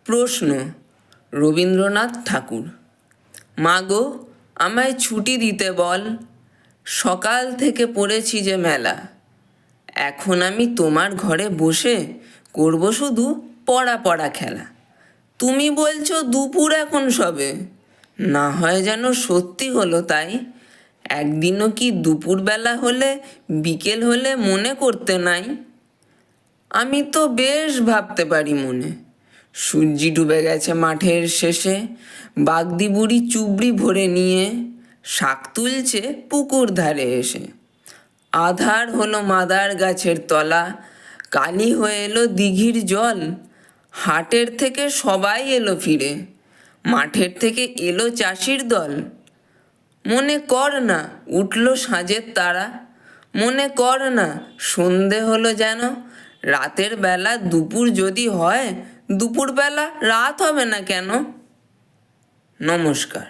প্রশ্ন রবীন্দ্রনাথ ঠাকুর। মা গো, আমায় ছুটি দিতে বল, সকাল থেকে পড়েছি যে মেলা। এখন আমি তোমার ঘরে বসে করব শুধু পড়া পড়া খেলা। তুমি বলছো দুপুর এখন সবে, না হয় যেন সত্যি হলো তাই। একদিনও কি দুপুরবেলা হলে বিকেল হলে মনে করতে নাই? আমি তো বেশ ভাবতে পারি মনে। সূর্যি ডুবে গেছে মাঠের শেষে, বাগদি বুড়ি চুবড়ি ভরে নিয়ে শাক তুলছে পুকুর ধারে এসে। আধার হলো মাদার গাছের তলা, কালি হয়ে এলো দিঘির জল। হাটের থেকে সবাই এলো ফিরে, মাঠের থেকে এলো চাষির দল। মনে কর না উঠল সাঁঝের তারা, মনে কর না সন্ধে হলো যেন। রাতের বেলা দুপুর যদি হয়, দুপুরবেলা রাত হবে না কেন? নমস্কার।